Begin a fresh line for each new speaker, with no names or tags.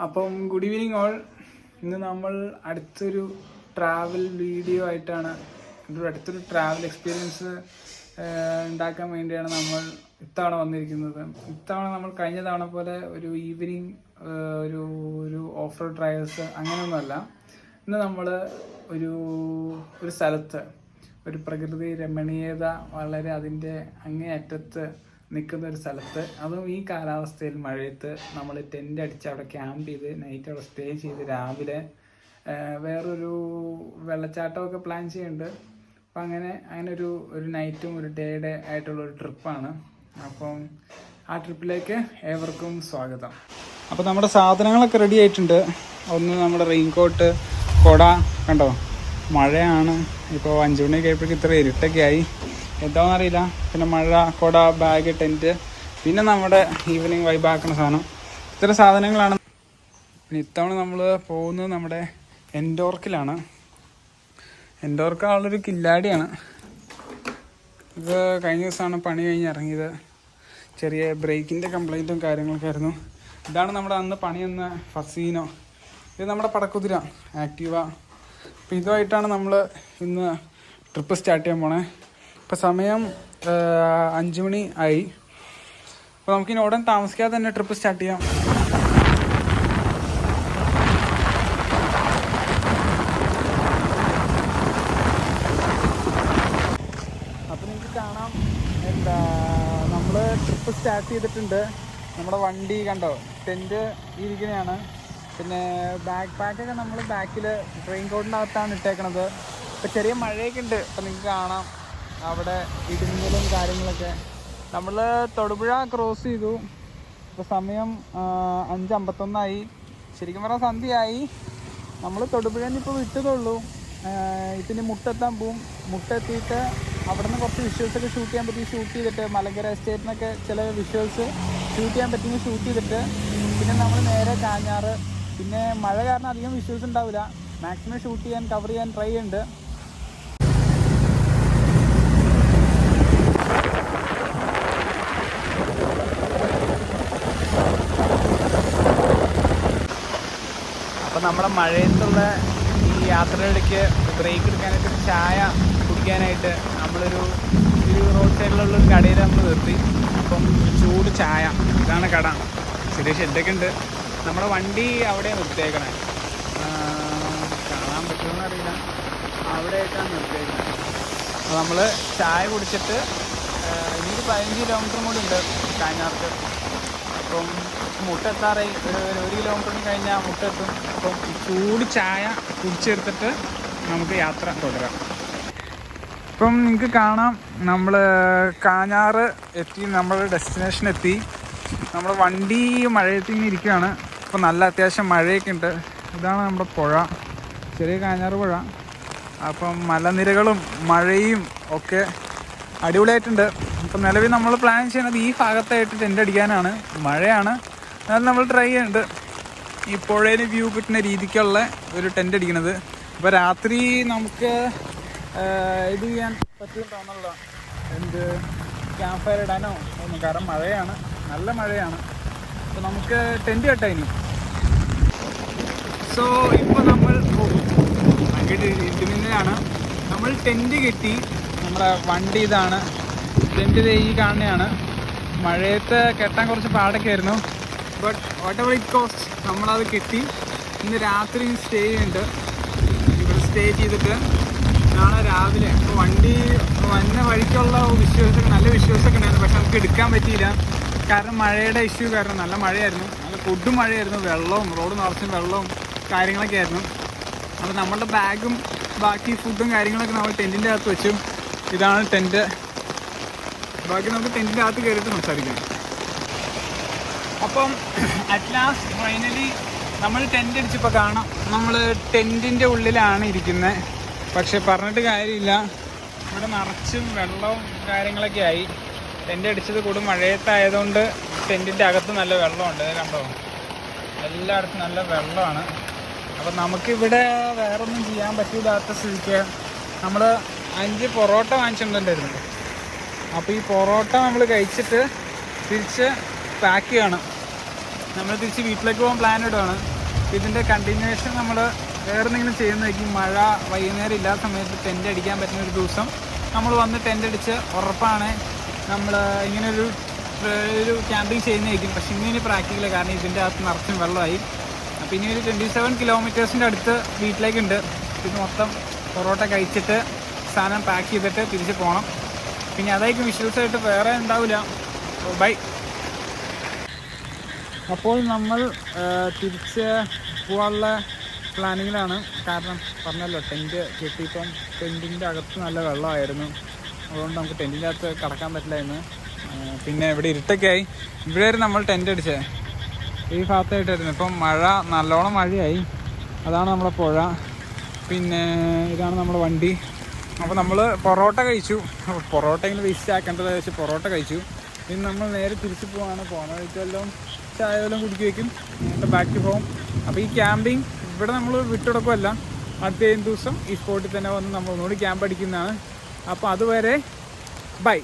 അപ്പം good evening all. ഇന്ന് നമ്മൾ അടുത്തൊരു ട്രാവൽ വീഡിയോ ആയിട്ടാണ്, അടുത്തൊരു ട്രാവൽ എക്സ്പീരിയൻസ് ഉണ്ടാക്കാൻ വേണ്ടിയാണ് നമ്മൾ ഇത്തവണ വന്നിരിക്കുന്നത്. ഇത്തവണ നമ്മൾ കഴിഞ്ഞ തവണ പോലെ ഒരു ഈവനിങ് ഒരു ഒരു ഓഫ് റോഡ് ഡ്രൈവേഴ്സ് അങ്ങനെയൊന്നുമല്ല. ഇന്ന് നമ്മൾ ഒരു സ്ഥലത്ത് ഒരു പ്രകൃതി രമണീയത വളരെ അതിൻ്റെ അങ്ങേയറ്റത്ത് നിൽക്കുന്ന ഒരു സ്ഥലത്ത്, അതും ഈ കാലാവസ്ഥയിൽ മഴയത്ത് നമ്മൾ ടെൻ്റ് അടിച്ച് അവിടെ ക്യാമ്പ് ചെയ്ത് നൈറ്റ് അവിടെ സ്റ്റേ ചെയ്ത് രാവിലെ വേറൊരു വെള്ളച്ചാട്ടമൊക്കെ പ്ലാൻ ചെയ്യുന്നുണ്ട്. അപ്പം അങ്ങനെ ഒരു നൈറ്റും ഒരു ഡേയുടെ ആയിട്ടുള്ളൊരു ട്രിപ്പാണ്. അപ്പം ആ ട്രിപ്പിലേക്ക് ഏവർക്കും സ്വാഗതം. അപ്പോൾ നമ്മുടെ സാധനങ്ങളൊക്കെ റെഡി ആയിട്ടുണ്ട്. ഒന്ന് നമ്മുടെ റെയിൻകോട്ട്, കുട, കണ്ടോ മഴയാണ്. ഇപ്പോൾ 5 മണിയൊക്കെ ആയപ്പോഴേക്കും ഇത്ര ഇരുട്ടൊക്കെ ആയി, എന്താണെന്നറിയില്ല. പിന്നെ മഴ, കുട, ബാഗ്, ടെൻറ്റ്, പിന്നെ നമ്മുടെ ഈവനിങ് വൈബാക്കുന്ന സാധനം, ഇത്തരം സാധനങ്ങളാണ്. പിന്നെ ഇത്തവണ നമ്മൾ പോകുന്നത് നമ്മുടെ എൻഡോർക്കിലാണ്. എൻഡോർക്ക് ആളൊരു കില്ലാടിയാണ്. ഇത് കഴിഞ്ഞ ദിവസമാണ് പണി കഴിഞ്ഞ് ഇറങ്ങിയത്. ചെറിയ ബ്രേക്കിൻ്റെ കംപ്ലൈൻറ്റും കാര്യങ്ങളൊക്കെ ആയിരുന്നു. ഇതാണ് നമ്മുടെ അന്ന് പണി വന്ന ഫസീനോ. ഇത് നമ്മുടെ പടക്കുതിര ആക്റ്റീവ. അപ്പോൾ ഇതുമായിട്ടാണ് നമ്മൾ ഇന്ന് ട്രിപ്പ് സ്റ്റാർട്ട് ചെയ്യാൻ പോണേ. ഇപ്പോൾ സമയം 5 മണി ആയി. അപ്പോൾ നമുക്കിനി ഉടൻ താമസിക്കാതെ തന്നെ ട്രിപ്പ് സ്റ്റാർട്ട് ചെയ്യാം. അപ്പോൾ നിങ്ങൾക്ക് കാണാം, നമ്മൾ ട്രിപ്പ് സ്റ്റാർട്ട് ചെയ്തിട്ടുണ്ട്. നമ്മുടെ വണ്ടി കണ്ടോ, ടെൻറ്റ് ഇരിക്കുന്നതാണ്. പിന്നെ ബാക്ക് പാക്കൊക്കെ നമ്മൾ ബാക്കിൽ റെയിൻ കോട്ടിൻ്റെ അകത്താണ് ഇട്ടേക്കണത്. ഇപ്പോൾ ചെറിയ മഴയൊക്കെ ഉണ്ട്. അപ്പോൾ നിങ്ങൾക്ക് കാണാം അവിടെ ഇടിഞ്ഞലും കാര്യങ്ങളൊക്കെ. നമ്മൾ തൊടുപുഴ ക്രോസ് ചെയ്തു. ഇപ്പോൾ സമയം 5:51 ശരിക്കും പറഞ്ഞാൽ സന്ധ്യയായി. നമ്മൾ തൊടുപുഴയിൽ നിന്ന് ഇപ്പോൾ വിട്ടതുള്ളൂ. ഇപ്പം മുട്ടെത്താൻ പോവും. മുട്ടെത്തിയിട്ട് അവിടെ നിന്ന് കുറച്ച് വിഷ്വൽസൊക്കെ ഷൂട്ട് ചെയ്യാൻ പറ്റി ഷൂട്ട് ചെയ്തിട്ട്, മലങ്കര എസ്റ്റേറ്റിനൊക്കെ ചില വിഷ്വൽസ് ഷൂട്ട് ചെയ്യാൻ പറ്റിയെങ്കിൽ ഷൂട്ട് ചെയ്തിട്ട് പിന്നെ നമ്മൾ നേരെ കാഞ്ഞാറ്. പിന്നെ മഴ കാരണം അധികം വിഷ്വൽസ് ഉണ്ടാവില്ല. മാക്സിമം ഷൂട്ട് ചെയ്യാൻ കവർ ചെയ്യാൻ ട്രൈ ചെയ്യുന്നുണ്ട്. അപ്പോൾ നമ്മുടെ മഴയത്തുള്ള ഈ യാത്രയിടയ്ക്ക് ബ്രേക്ക് എടുക്കാനായിട്ട് ചായ കുടിക്കാനായിട്ട് നമ്മളൊരു റോഡ് സൈഡിലുള്ളൊരു കടയിൽ നമ്മൾ നിർത്തി. അപ്പം ചൂട് ചായ, ഇതാണ് കട. ചെറിയ ഷെഡൊക്കെ ഉണ്ട്. നമ്മുടെ വണ്ടി അവിടെ നിർത്തിയേക്കണേ. കാണാൻ പറ്റുമെന്ന് അറിയില്ല, അവിടെയായിട്ടാണ് നിർത്തിയേക്കണേ. അപ്പോൾ നമ്മൾ ചായ കുടിച്ചിട്ട് ഇനിയൊരു 15 കിലോമീറ്ററും കൂടി ഉണ്ട് കാഞ്ഞാർക്ക്. അപ്പം മുട്ടെത്താറായി. ഒരു കിലോമീറ്ററും കഴിഞ്ഞാൽ മുട്ടെത്തും. അപ്പം ചൂട് ചായ കുടിച്ചെടുത്തിട്ട് നമുക്ക് യാത്ര തുടരാം. ഇപ്പം നിങ്ങൾക്ക് കാണാം, നമ്മൾ കാഞ്ഞാറ് എത്തി, നമ്മൾ ഡെസ്റ്റിനേഷൻ എത്തി. നമ്മൾ വണ്ടി മഴയത്ത് ഇങ്ങനെ ഇരിക്കുകയാണ്. ഇപ്പം നല്ല അത്യാവശ്യം മഴയൊക്കെ ഉണ്ട്. ഇതാണ് നമ്മുടെ പുഴ, ചെറിയ കാഞ്ഞാറ് പുഴ. അപ്പം മലനിരകളും മഴയും ഒക്കെ അടിപൊളിയായിട്ടുണ്ട്. ഇപ്പം നിലവിൽ നമ്മൾ പ്ലാൻ ചെയ്യുന്നത് ഈ ഭാഗത്തായിട്ട് ടെൻ്റ് അടിക്കാനാണ്. മഴയാണ്, എന്നാലും നമ്മൾ ട്രൈ ചെയ്യുന്നുണ്ട് ഈ പുഴയിൽ വ്യൂ കിട്ടുന്ന രീതിക്കുള്ള ഒരു ടെൻ്റ് അടിക്കണത്. അപ്പോൾ രാത്രി നമുക്ക് ഇത് ചെയ്യാൻ പറ്റുമെന്ന് തോന്നുന്നില്ല, ക്യാമ്പ് ഫയർ ഇടാനോ ഒന്നും, കാരണം മഴയാണ്, നല്ല മഴയാണ്. അപ്പോൾ നമുക്ക് ടെൻ്റ് കെട്ടാം ഇനി. സോ ഇപ്പോൾ നമ്മൾ ഇടുമിന്നലാണ്. നമ്മൾ ടെൻ്റ് കെട്ടി. നമ്മുടെ വണ്ടി ഇതാണ്, ടെൻ്റ് ഈ കാണുന്നതാണ്. മഴയത്ത് കെട്ടാൻ കുറച്ച് പാടൊക്കെ ആയിരുന്നു. But what ever it cost നമ്മളത് കെട്ടി. ഇന്ന് രാത്രി സ്റ്റേ ചെയ്യുന്നുണ്ട്. ഇവിടെ സ്റ്റേ ചെയ്തിട്ട് നാളെ രാവിലെ, ഇപ്പോൾ വണ്ടി വന്ന വഴിക്കുള്ള വിഷ്വൽസൊക്കെ നല്ല വിഷ്വൽസൊക്കെ ഉണ്ടായിരുന്നു. പക്ഷെ നമുക്ക് എടുക്കാൻ പറ്റിയില്ല, കാരണം മഴയുടെ ഇഷ്യൂ കാരണം. നല്ല മഴയായിരുന്നു, നല്ല കൊടും മഴയായിരുന്നു. വെള്ളവും റോഡ് നിറച്ചും വെള്ളവും കാര്യങ്ങളൊക്കെ ആയിരുന്നു. അപ്പോൾ നമ്മളുടെ ബാഗും ബാക്കി ഫുഡും കാര്യങ്ങളൊക്കെ നമ്മൾ ടെൻറ്റിൻ്റെ അകത്ത് വെച്ചു. ഇതാണ് ടെൻറ്റ്. ബാക്കി നമുക്ക് ടെൻറ്റിൻ്റെ അകത്ത് കയറിയിട്ട് സംസാരിക്കാം. അപ്പം അറ്റ് ലാസ്റ്റ് ഫൈനലി നമ്മൾ ടെൻറ്റ് അടിച്ചപ്പോൾ കാണാം, നമ്മൾ ടെൻറ്റിൻ്റെ ഉള്ളിലാണ് ഇരിക്കുന്നത്. പക്ഷെ പറഞ്ഞിട്ട് കാര്യമില്ല, ഇവിടെ നിറച്ചും വെള്ളവും കാര്യങ്ങളൊക്കെ ആയി. ടെൻ്റ് അടിച്ചത് കൂടും മഴയത്തായതുകൊണ്ട് ടെൻറ്റിൻ്റെ അകത്ത് നല്ല വെള്ളമുണ്ട്. കണ്ടോ, എല്ലായിടത്തും നല്ല വെള്ളമാണ്. അപ്പം നമുക്കിവിടെ വേറൊന്നും ചെയ്യാൻ പറ്റില്ലാത്ത സ്ഥിതിക്ക് നമ്മൾ 5 പൊറോട്ട വാങ്ങിച്ചിട്ടുണ്ടായിരുന്നു. അപ്പോൾ ഈ പൊറോട്ട നമ്മൾ കഴിച്ചിട്ട് തിരിച്ച് പാക്ക് ചെയ്യണം. നമ്മൾ തിരിച്ച് വീട്ടിലേക്ക് പോകാൻ പ്ലാൻ ഇടുകയാണ്. ഇതിൻ്റെ കണ്ടിന്യൂവേഷൻ നമ്മൾ വേറെ എന്തെങ്കിലും ചെയ്യുന്നതായിരിക്കും. മഴ വൈകുന്നേരം ഇല്ലാത്ത സമയത്ത് ടെൻ്റ് അടിക്കാൻ പറ്റുന്ന ഒരു ദിവസം നമ്മൾ വന്ന് ടെൻ്റ് അടിച്ച് ഉറപ്പാണ് നമ്മൾ ഇങ്ങനൊരു ക്യാമ്പിങ് ചെയ്യുന്നതായിരിക്കും. പക്ഷെ ഇങ്ങനെ പ്രാക്ടിക്കല, കാരണം ഇതിൻ്റെ അകത്ത് നിറച്ചും വെള്ളമായി. അപ്പോൾ ഇനി ഒരു 27 കിലോമീറ്റേഴ്സിൻ്റെ അടുത്ത് വീട്ടിലേക്കുണ്ട്. ഇത് മൊത്തം പൊറോട്ട കഴിച്ചിട്ട് സാധനം പാക്ക് ചെയ്തിട്ട് തിരിച്ച് പോകണം. പിന്നെ അതായിരിക്കും വിഷ്വൽസായിട്ട് വേറെ ഉണ്ടാവില്ല. ബൈ. അപ്പോൾ നമ്മൾ തിരിച്ച് പോകാനുള്ള പ്ലാനിങ്ങിലാണ്. കാരണം പറഞ്ഞല്ലോ, ടെൻറ്റ് കെട്ടിയപ്പം ടെൻറ്റിൻ്റെ അകത്ത് നല്ല വെള്ളമായിരുന്നു. അതുകൊണ്ട് നമുക്ക് ടെൻറ്റിൻ്റെ അകത്ത് കടക്കാൻ പറ്റില്ലായിരുന്നു. പിന്നെ ഇവിടെ ഇരുട്ടൊക്കെയായി. ഇവിടെ നമ്മൾ ടെൻറ്റ് അടിച്ചത് ഈ ഭാഗത്തായിട്ടായിരുന്നു. ഇപ്പം മഴ, നല്ലോണം മഴയായി. അതാണ് നമ്മുടെ പുഴ. പിന്നെ ഇതാണ് നമ്മുടെ വണ്ടി. അപ്പോൾ നമ്മൾ പൊറോട്ട കഴിച്ചു. പൊറോട്ട ഇങ്ങനെ വേസ്റ്റ് ആക്കേണ്ടത് വെച്ച് പൊറോട്ട കഴിച്ചു. ഇനി നമ്മൾ നേരെ തിരിച്ച് പോവാണ്. പോകുന്ന വഴിക്കെല്ലാം ചായ വല്ലതും കുടിക്കുകയും എന്നിട്ട് ബാക്ക് ടു ഹോം. അപ്പോൾ ഈ ക്യാമ്പിങ് ഇവിടെ നമ്മൾ വിട്ടുകൊടുക്കുമല്ല, അടുത്ത ദിവസം ഈ സ്പോട്ടിൽ തന്നെ വന്ന് നമ്മൾ ഒന്നുകൂടി ക്യാമ്പ് അടിക്കുന്നതാണ്. അപ്പോൾ അതുവരെ ബൈ.